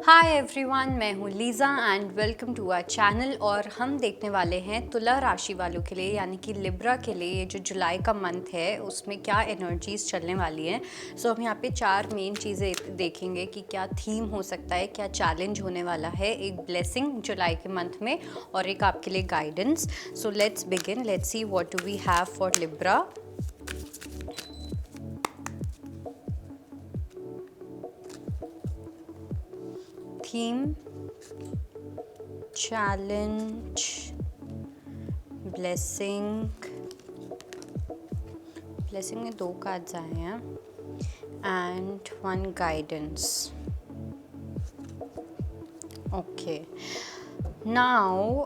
हाय everyone, मैं हूँ Lisa and welcome to our channel. और हम देखने वाले हैं तुला राशि वालों के लिए यानी कि लिब्रा के लिए ये जो जुलाई का मंथ है उसमें क्या एनर्जीज चलने वाली हैं। सो हम यहाँ पे 4 मेन चीज़ें देखेंगे कि क्या थीम हो सकता है, क्या चैलेंज होने वाला है, एक ब्लेसिंग जुलाई के मंथ में और एक आपके लिए guidance. So let's begin, let's see what do we have for Libra. Theme, challenge, blessing. Blessing में 2 कार्ड्स आए हैं and 1 guidance. Okay, now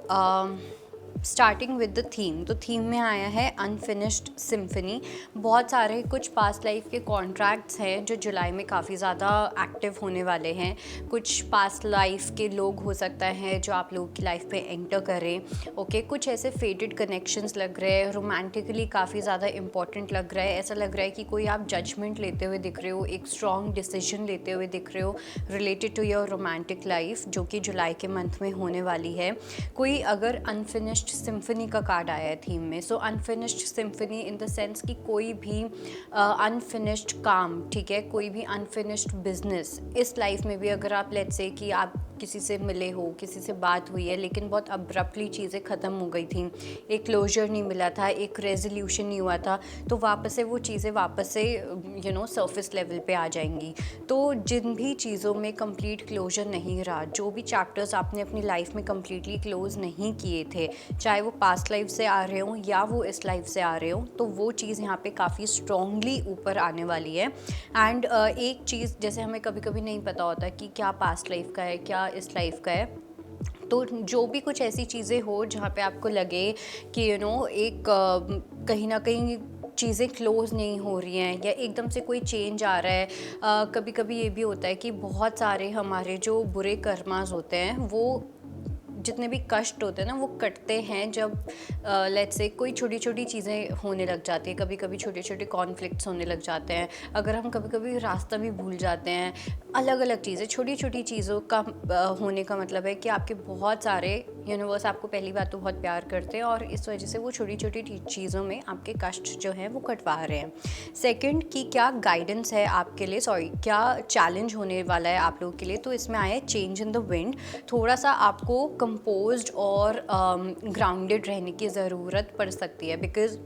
starting with the theme. तो थीम में आया है अनफिनिश्ड सिम्फनी। बहुत सारे कुछ पास्ट लाइफ के कॉन्ट्रैक्ट्स हैं जो जुलाई में काफ़ी ज़्यादा एक्टिव होने वाले हैं। कुछ पास्ट लाइफ के लोग हो सकता है जो आप लोगों की लाइफ में एंटर करें। ओके, कुछ ऐसे फेटेड कनेक्शंस लग रहे हैं, रोमांटिकली काफ़ी ज़्यादा इंपॉर्टेंट लग रहा है। ऐसा लग रहा है कि कोई आप जजमेंट लेते हुए दिख रहे हो, एक स्ट्रॉन्ग डिसीजन लेते हुए दिख रहे हो related to your romantic life, जो कि जुलाई के मंथ में होने वाली है। कोई अगर अनफिनिश्ड सिम्फनी का कार्ड आया है थीम में, so unfinished symphony in the sense कि कोई भी अनफिनिश्ड काम, ठीक है, कोई भी अनफिनिश्ड बिजनेस इस लाइफ में भी अगर आप लेट्स से कि आप किसी से मिले हो, किसी से बात हुई है लेकिन बहुत अब्रप्टली चीज़ें ख़त्म हो गई थी, एक क्लोजर नहीं मिला था, एक रेजोल्यूशन नहीं हुआ था, तो वापस से वो चीज़ें वापस से सरफेस लेवल पे आ जाएंगी। तो जिन भी चीज़ों में कंप्लीट क्लोजर नहीं रहा, जो भी चैप्टर्स आपने अपनी लाइफ में कम्प्लीटली क्लोज नहीं किए थे, चाहे वो पास्ट लाइफ से आ रहे हों या वो इस लाइफ से आ रहे हों, तो वो चीज़ यहाँ पे काफ़ी स्ट्रॉन्गली ऊपर आने वाली है। एंड एक चीज़, जैसे हमें कभी कभी नहीं पता होता कि क्या पास्ट लाइफ का है, क्या इस लाइफ का है, तो जो भी कुछ ऐसी चीज़ें हो जहाँ पे आपको लगे कि एक कहीं ना कहीं चीज़ें क्लोज नहीं हो रही हैं या एकदम से कोई चेंज आ रहा है। कभी कभी ये भी होता है कि बहुत सारे हमारे जो बुरे कर्मास होते हैं, वो जितने भी कष्ट होते हैं ना, वो कटते हैं जब लेट्स से कोई छोटी छोटी चीज़ें होने लग जाती है। कभी कभी छोटे छोटे कॉन्फ्लिक्ट्स होने लग जाते हैं। अगर हम कभी कभी रास्ता भी भूल जाते हैं, अलग अलग चीज़ें, छोटी छोटी चीज़ों का होने का मतलब है कि आपके बहुत सारे यूनिवर्स आपको पहली बात तो बहुत प्यार करते हैं और इस वजह से वो छोटी छोटी चीज़ों में आपके कष्ट जो हैं वो कटवा रहे हैं। सेकंड, कि क्या गाइडेंस है आपके लिए, क्या चैलेंज होने वाला है आप लोगों के लिए, तो इसमें आया है चेंज इन द विंड। थोड़ा सा आपको कंपोज्ड और ग्राउंडेड रहने की ज़रूरत पड़ सकती है, बिकॉज़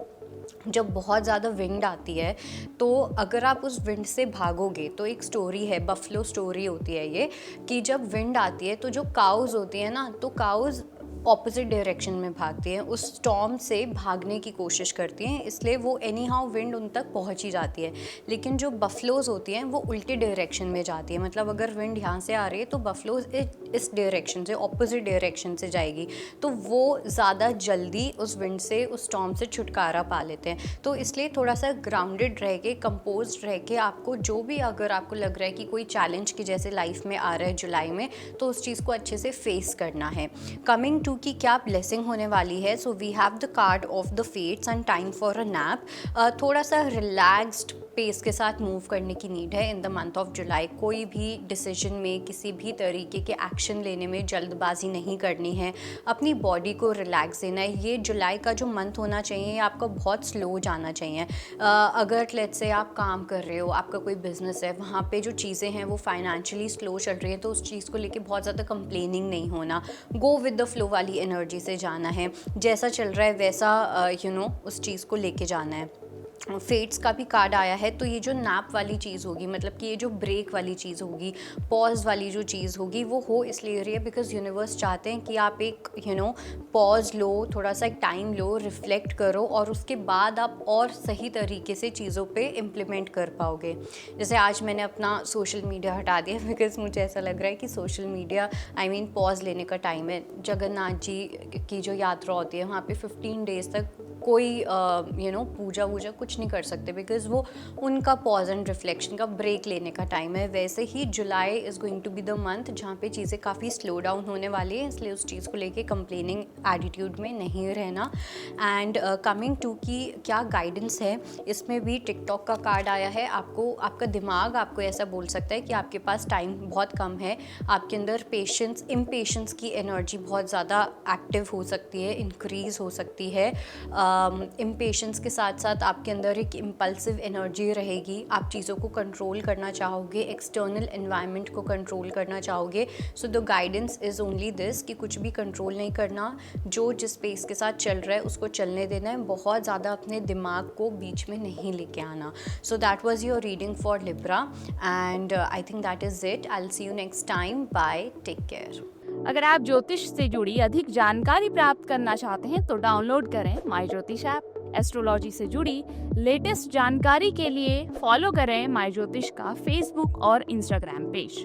जब बहुत ज़्यादा विंड आती है तो अगर आप उस विंड से भागोगे, तो एक स्टोरी है, बफलो स्टोरी होती है ये, कि जब विंड आती है तो जो काउज़ होती है ना, तो काउज़ ऑपोजिट डायरेक्शन में भागती हैं, उस स्टॉर्म से भागने की कोशिश करती हैं, इसलिए वो एनी हाउ विंड उन तक पहुंच ही जाती है। लेकिन जो बफलोज होती हैं वो उल्टे डायरेक्शन में जाती है, मतलब अगर विंड यहाँ से आ रही है तो बफलोज इस डायरेक्शन से, ऑपोजिट डायरेक्शन से जाएगी, तो वो ज़्यादा जल्दी उस विंड से, उस स्टॉर्म से छुटकारा पा लेते हैं। तो इसलिए थोड़ा सा ग्राउंडेड रह के, कंपोज रह के, आपको जो भी अगर आपको लग रहा है कि कोई चैलेंज की जैसे लाइफ में आ रहा है जुलाई में, तो उस चीज़ को अच्छे से फेस करना है। कमिंग टू की क्या ब्लेसिंग होने वाली है, so we have the card of the fates and time for a nap. थोड़ा सा रिलैक्स्ड पेस के साथ मूव करने की नीड है in the month of July. कोई भी डिसीजन में, किसी भी तरीके के एक्शन लेने में जल्दबाजी नहीं करनी है, अपनी बॉडी को रिलैक्स देना है। ये जुलाई का जो मंथ होना चाहिए आपका बहुत स्लो जाना चाहिए। अगर लेट्स से आप काम कर रहे हो, आपका कोई बिजनेस है, वहाँ पे जो चीज़ें हैं वो फाइनेंशियली स्लो चल रही हैं, तो उस चीज़ को लेके बहुत ज़्यादा कंप्लेनिंग नहीं होना, गो विद द फ्लो वाली एनर्जी से जाना है, जैसा चल रहा है वैसा उस चीज़ को लेके जाना है। फेट्स का भी कार्ड आया है, तो ये जो नैप वाली चीज़ होगी, मतलब कि ये जो ब्रेक वाली चीज़ होगी, पॉज वाली जो चीज़ होगी, वो हो इसलिए रही है बिकॉज यूनिवर्स चाहते हैं कि आप एक पॉज लो, थोड़ा सा एक टाइम लो, रिफ्लेक्ट करो और उसके बाद आप और सही तरीके से चीज़ों पे इम्प्लीमेंट कर पाओगे। जैसे आज मैंने अपना सोशल मीडिया हटा दिया बिकॉज मुझे ऐसा लग रहा है कि सोशल मीडिया पॉज लेने का टाइम है। जगन्नाथ जी की जो यात्रा होती है, वहाँ पे 15 डेज़ तक कोई पूजा वूजा कुछ नहीं कर सकते, बिकॉज वो उनका पॉज एंड रिफ्लेक्शन का ब्रेक लेने का टाइम है। वैसे ही July is going to be the month जहाँ पे चीज़ें काफ़ी स्लो डाउन होने वाली है, इसलिए उस चीज़ को लेके कंप्लेनिंग एटीट्यूड में नहीं रहना। एंड कमिंग टू की क्या गाइडेंस है, इसमें भी टिकटॉक का कार्ड आया है। आपका दिमाग आपको ऐसा बोल सकता है कि आपके पास टाइम बहुत कम है, आपके अंदर इम्पेशेंस की एनर्जी बहुत ज़्यादा एक्टिव हो सकती है, इंक्रीज़ हो सकती है। इम्पेशेंस के साथ साथ आपके अंदर एक इम्पल्सिव एनर्जी रहेगी, आप चीज़ों को कंट्रोल करना चाहोगे, एक्सटर्नल एनवायरनमेंट को कंट्रोल करना चाहोगे। So the guidance is only this कि कुछ भी कंट्रोल नहीं करना, जो जिस पेस के साथ चल रहा है उसको चलने देना है, बहुत ज़्यादा अपने दिमाग को बीच में नहीं लेके आना। So that was your reading for Libra and I think that is it. I will see you next time, bye, take care. अगर आप ज्योतिष से जुड़ी अधिक जानकारी प्राप्त करना चाहते हैं तो डाउनलोड करें माई ज्योतिष ऐप। एस्ट्रोलॉजी से जुड़ी लेटेस्ट जानकारी के लिए फॉलो करें माई ज्योतिष का फेसबुक और इंस्टाग्राम पेज।